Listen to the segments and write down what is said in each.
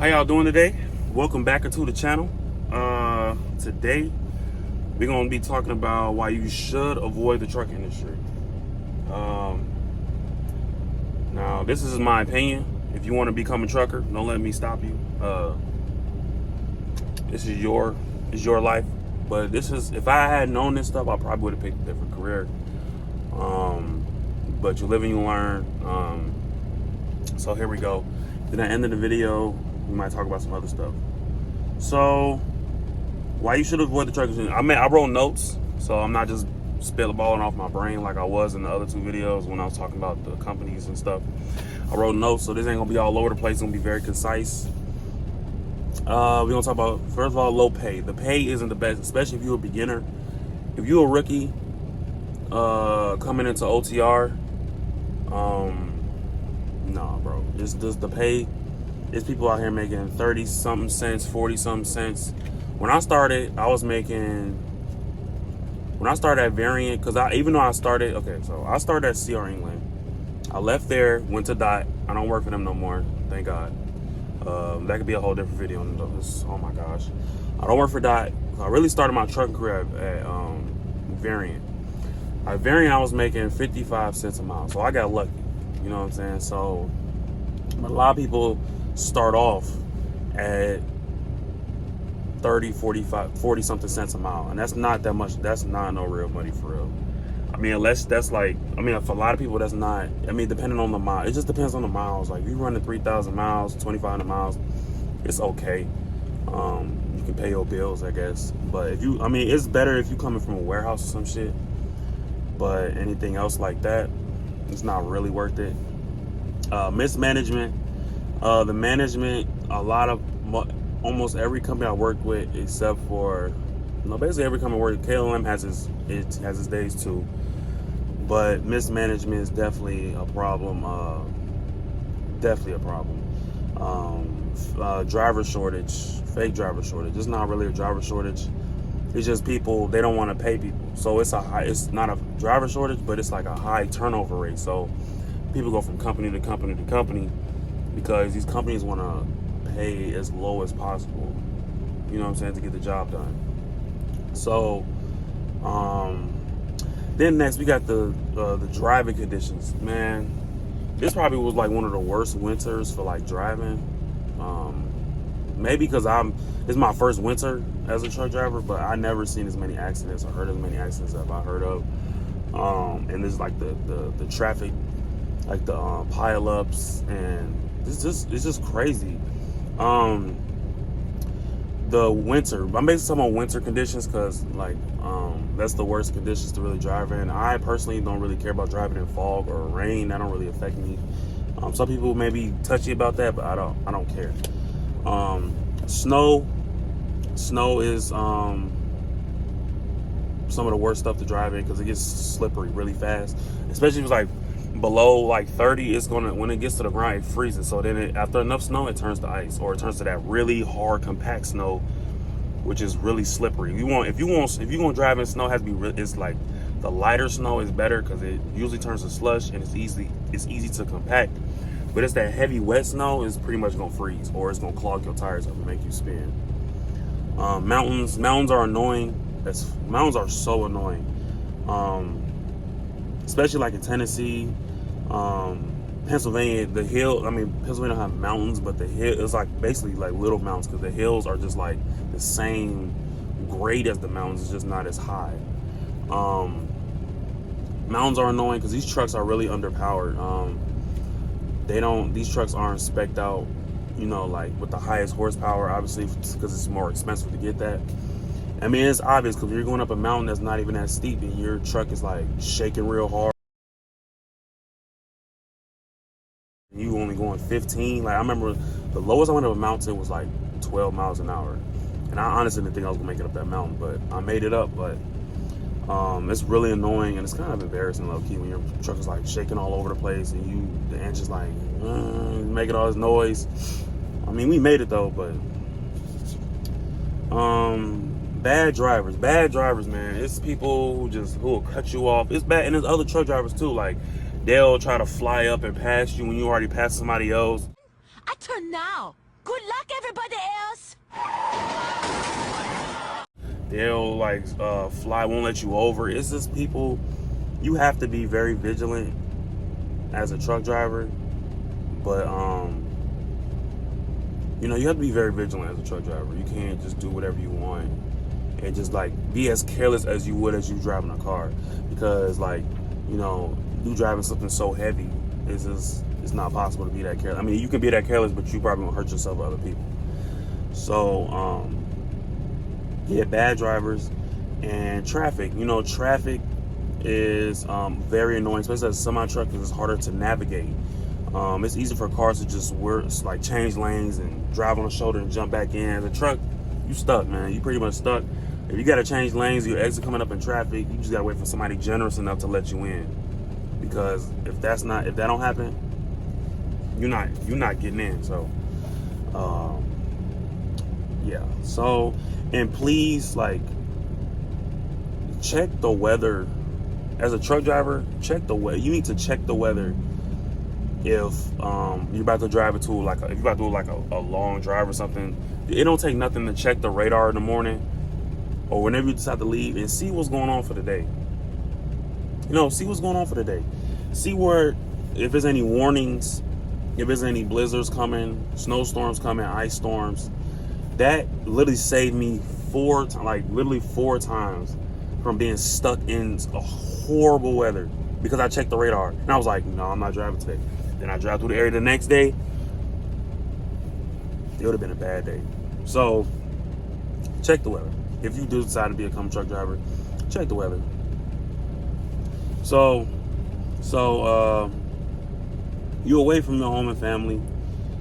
How y'all doing today? Welcome back into the channel. Today we're gonna be talking about why you should avoid the truck industry. Now this is my opinion. If you want to become a trucker, don't let me stop you. This is your life. But this is, if I had known this stuff, I probably would have picked a different career. But you live and you learn. So here we go. Then at the end of the video, we might talk about some other stuff. So, why you should avoid the truck industry? I wrote notes, so I'm not just spitballing off my brain like I was in the other two videos when I was talking about the companies and stuff. I wrote notes, so this ain't gonna be all over the place. It's gonna be very concise. We're gonna talk about, first of all, low pay. The pay isn't the best, especially if you're a beginner. If you're a rookie coming into OTR, no, bro. It's just the pay. There's people out here making 30 something cents, 40 something cents. When I started, I started at Variant, because even though I started at CR England. I left there, went to DOT. I don't work for them no more, thank God. That could be a whole different video on this. Oh my gosh. I don't work for DOT. I really started my trucking career at Variant. At Variant, I was making 55 cents a mile, so I got lucky. You know what I'm saying? So, a lot of people start off at 30, 45, 40 something cents a mile, and that's not that much. That's not no real money for real. I mean, unless that's like, for a lot of people, that's not. Depending on the mile, it just depends on the miles. Like, if you running 3,000 miles, 2,500 miles, it's okay. You can pay your bills, I guess. But if you, it's better if you coming from a warehouse or some shit. But anything else like that, it's not really worth it. Mismanagement. The management, almost every company I worked with, except for, basically every company I worked with, KLM has its days too. But mismanagement is definitely a problem. Driver shortage, fake driver shortage. It's not really a driver shortage. It's just people, they don't want to pay people. So it's not a driver shortage, but it's like a high turnover rate. So people go from company to company to company because these companies want to pay as low as possible, you know what I'm saying, to get the job done. So, then next we got the driving conditions. Man, this probably was like one of the worst winters for like driving. Maybe because it's my first winter as a truck driver, but I never seen as many accidents or heard as many accidents as I heard of. And it's like the traffic, like the pile-ups, and it's just crazy. The winter, I'm basically talking about winter conditions because that's the worst conditions to really drive in. I personally don't really care about driving in fog or rain. That don't really affect me. Some people may be touchy about that, but I don't care. Snow is some of the worst stuff to drive in because it gets slippery really fast, especially if it's like below like 30. When it gets to the ground, it freezes. So then after enough snow, it turns to ice, or it turns to that really hard compact snow, which is really slippery. If you want to drive in snow, it has to be it's like the lighter snow is better because it usually turns to slush and it's easy to compact. But it's that heavy wet snow is pretty much gonna freeze, or it's gonna clog your tires up and make you spin. Mountains are annoying. Mountains are so annoying. Especially like in Tennessee, Pennsylvania, Pennsylvania don't have mountains, but the hill is like basically like little mountains because the hills are just like the same grade as the mountains. It's just not as high. Mountains are annoying because these trucks are really underpowered. These trucks aren't spec'd out, like with the highest horsepower, obviously, because it's more expensive to get that. It's obvious because you're going up a mountain that's not even that steep and your truck is like shaking real hard. You only going 15. Like, I remember the lowest I went up a mountain was like 12 miles an hour. And I honestly didn't think I was gonna make it up that mountain, but I made it up. But it's really annoying and it's kind of embarrassing low key when your truck is like shaking all over the place and the engine's like making all this noise. We made it though, but bad drivers, man. It's people who will cut you off. It's bad, and there's other truck drivers too. Like, they'll try to fly up and pass you when you already passed somebody else. I turn now. Good luck, everybody else. They'll like fly, won't let you over. It's just people. You have to be very vigilant as a truck driver, but you know, you have to be very vigilant as a truck driver. You can't just do whatever you want and just like be as careless as you would as you driving a car, because like, you know, you driving something so heavy, it's not possible to be that careless. I mean, you can be that careless, but you probably won't hurt yourself or other people. So yeah, bad drivers and traffic. You know, traffic is very annoying, especially as a semi truck, because it's harder to navigate. It's easy for cars to just like change lanes and drive on the shoulder and jump back in. As a truck, you stuck, man. You pretty much stuck. If you got to change lanes, your exit coming up in traffic, you just got to wait for somebody generous enough to let you in. Because if that don't happen, you're not getting in. So, yeah. So, and please, like, check the weather. As a truck driver, check the weather. You need to check the weather if you're about to drive it to if you're about to do like a long drive or something. It don't take nothing to check the radar in the morning or whenever you decide to leave and see what's going on for the day. You know, see what's going on for the day. See where, if there's any warnings, if there's any blizzards coming, snowstorms coming, ice storms. That literally saved me four times from being stuck in a horrible weather because I checked the radar and I was like, no, I'm not driving today. Then I drive through the area the next day. It would have been a bad day. So check the weather. If you do decide to become a truck driver, check the weather. So you're away from your home and family.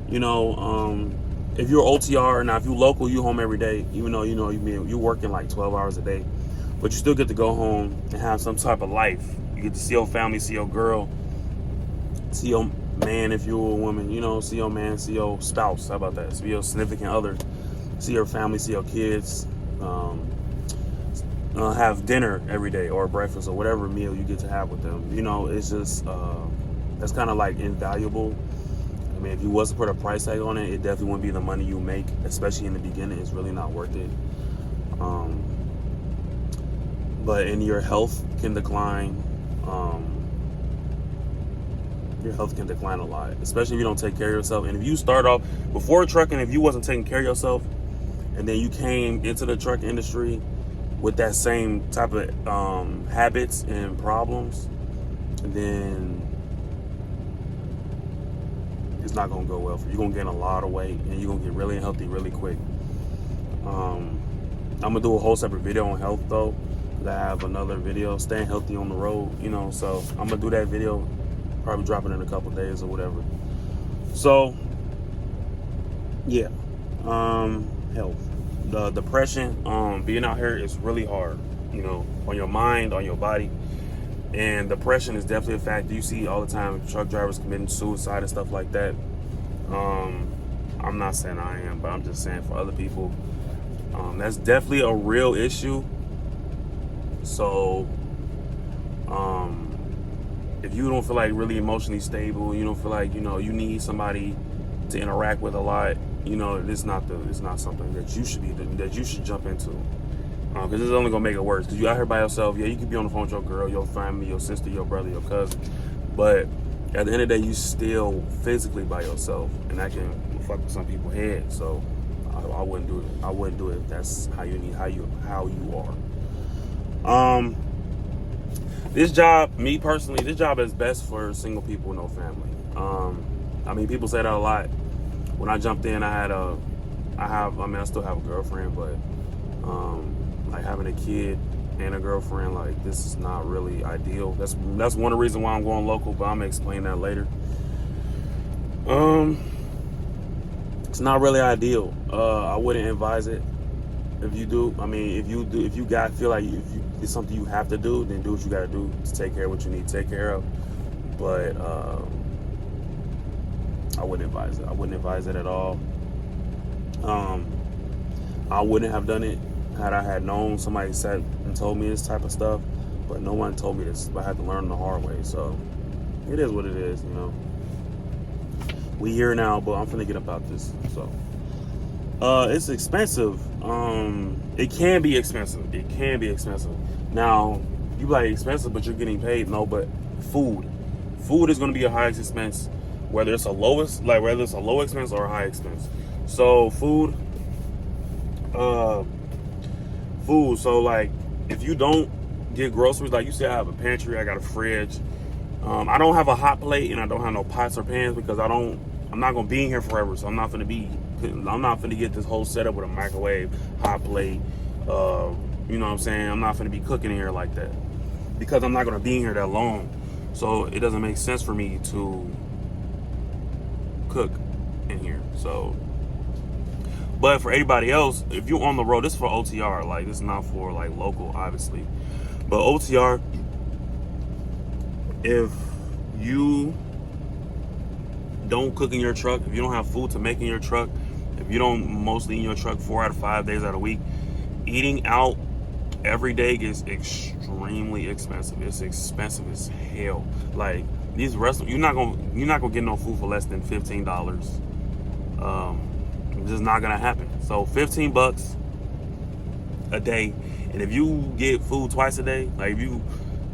You know, if you're OTR, now if you're local, you're home every day, even though, you know, you're working like 12 hours a day. But you still get to go home and have some type of life. You get to see your family, see your girl, see your man if you're a woman, you know, see your man, see your spouse. How about that? See your significant other, see your family, see your kids. Have dinner every day or breakfast or whatever meal you get to have with them. You know, it's just, that's kind of like invaluable. I mean, if you was to put a price tag on it, it definitely wouldn't be the money you make, especially in the beginning. It's really not worth it. But your health can decline. Your health can decline a lot, especially if you don't take care of yourself. And if you start off before trucking, if you wasn't taking care of yourself, and then you came into the truck industry with that same type of habits and problems, then it's not gonna go well for you. You're gonna gain a lot of weight, and you're gonna get really unhealthy really quick. I'm gonna do a whole separate video on health though. I have another video, staying healthy on the road, you know, so I'm gonna do that video, probably drop it in a couple days or whatever. So yeah, health, the depression, being out here is really hard, you know, on your mind, on your body. And depression is definitely a factor. You see all the time truck drivers committing suicide and stuff like that. I'm not saying I am, but I'm just saying for other people, that's definitely a real issue. So, if you don't feel like really emotionally stable, you don't feel like, you know, you need somebody to interact with a lot, you know, it's not something that you should jump into, because it's only gonna make it worse. Because you out here by yourself, yeah, you could be on the phone with your girl, your family, your sister, your brother, your cousin, but at the end of the day, you still physically by yourself, and that can fuck with some people's head. So I wouldn't do it. I wouldn't do it if that's how you are. This job, me personally, this job is best for single people with no family. I mean, people say that a lot. When I jumped in, I still have a girlfriend, but like having a kid and a girlfriend, like, this is not really ideal. That's one of the reasons why I'm going local, but I'm gonna explain that later. It's not really ideal. I wouldn't advise it. If you do, I mean, if you feel like it's something you have to do, then do what you got to do to take care of what you need to take care of. But I wouldn't advise it. I wouldn't advise it at all. I wouldn't have done it had I had known somebody said and told me this type of stuff. But no one told me this. I had to learn the hard way. So it is what it is, you know. We here now, but I'm finna get about this. So, it's expensive. It can be expensive. It can be expensive. Now, you like expensive, but you're getting paid. No, but food is gonna be a highest expense, whether it's a low expense or a high expense. So food. So like, if you don't get groceries, like you said, I have a pantry, I got a fridge. I don't have a hot plate and I don't have no pots or pans because I'm not gonna be in here forever. So I'm not gonna get this whole setup with a microwave, hot plate. You know what I'm saying? I'm not gonna be cooking in here like that because I'm not gonna be in here that long. So it doesn't make sense for me to cook in here. So, but for everybody else, if you're on the road, this is for OTR. Like, this is not for like local, obviously. But OTR, if you don't cook in your truck, if you don't have food to make in your truck, if you don't mostly in your truck 4 out of 5 days out of the week, eating out every day gets extremely expensive. It's expensive as hell. Like, these restaurants, you're not gonna get no food for less than $15. It's just not gonna happen. So $15 a day, and if you get food twice a day, like if you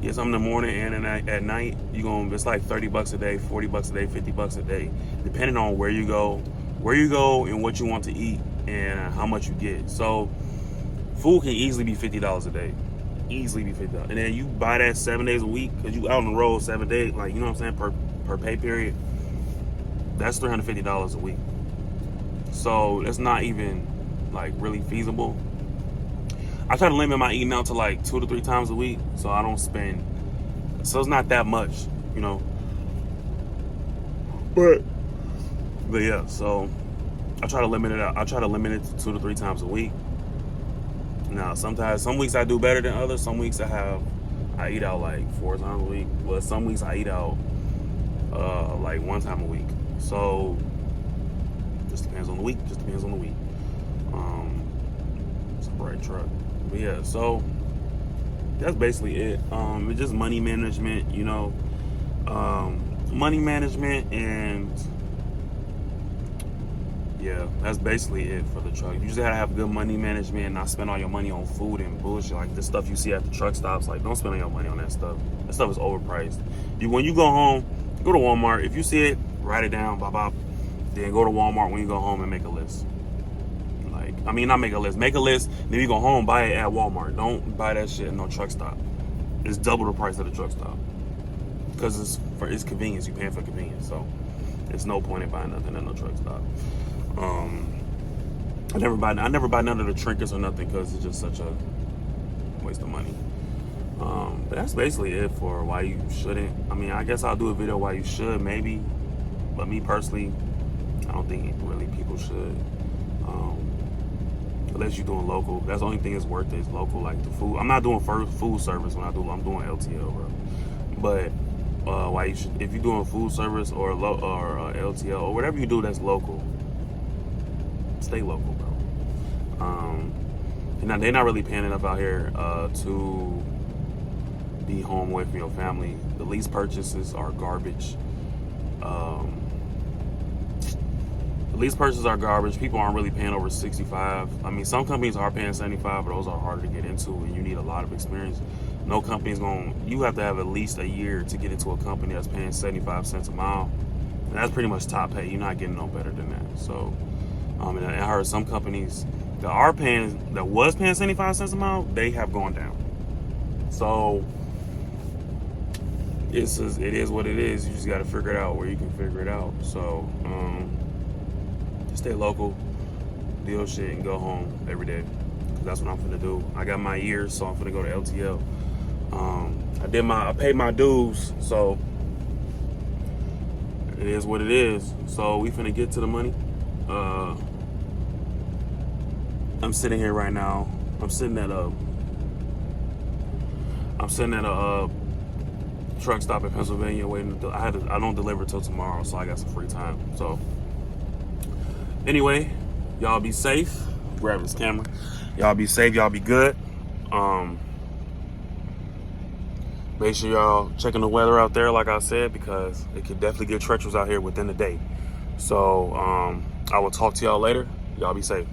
get something in the morning and at night, it's like $30 a day, $40 a day, $50 a day, depending on where you go and what you want to eat and how much you get. So food can easily be $50 a day. Easily be $50. And then you buy that 7 days a week because you out on the road 7 days, like, you know what I'm saying, per pay period. That's $350 a week. So that's not even like really feasible. I try to limit my eating out to like 2 to 3 times a week, so I don't spend. So it's not that much, you know. But yeah, so I try to limit it out. I try to limit it to 2 to 3 times a week. Now, some weeks I do better than others. Some weeks I eat out like 4 times a week. But some weeks I eat out like 1 time a week. So just depends on the week. It's a bright truck. But yeah, so that's basically it. It's just money management, you know. Money management, and yeah, that's basically it for the truck. You just gotta have good money management and not spend all your money on food and bullshit like the stuff you see at the truck stops. Like, don't spend all your money on that stuff. That stuff is overpriced. When you go home, go to Walmart. If you see it, write it down, bop. Then go to Walmart when you go home and make a list. Not make a list. Make a list, then you go home, buy it at Walmart. Don't buy that shit at no truck stop. It's double the price of the truck stop. Because it's convenience. You're paying for convenience. So there's no point in buying nothing at no truck stop. I never buy none of the trinkets or nothing because it's just such a waste of money. But that's basically it for why you shouldn't. I guess I'll do a video why you should, maybe. But me personally, I don't think really people should. Unless you're doing local. That's the only thing that's worth it is local, like the food. I'm not doing food service I'm doing LTL, bro. But why you should, if you're doing food service or LTL or whatever you do that's local, stay local, bro. And they're not really paying enough out here to be home away from your family. The lease purchases are garbage. Lease purchases are garbage. People aren't really paying over 65. Some companies are paying 75, but those are harder to get into, and you need a lot of experience. No company's you have to have at least a year to get into a company that's paying 75 cents a mile. And that's pretty much top pay. You're not getting no better than that. So, and I heard some companies that was paying 75 cents a mile, they have gone down. So, it is what it is. You just got to figure it out where you can figure it out. So, stay local, do your shit, and go home every day. That's what I'm finna do. I got my years, so I'm finna go to LTL. I paid my dues, so it is what it is. So we finna get to the money. I'm sitting here right now. I'm sitting at a truck stop in Pennsylvania waiting. I don't deliver till tomorrow, so I got some free time. So anyway, y'all be safe. Grab this camera. Y'all be safe. Y'all be good. Make sure y'all checking the weather out there, like I said, because it could definitely get treacherous out here within the day. So I will talk to y'all later. Y'all be safe.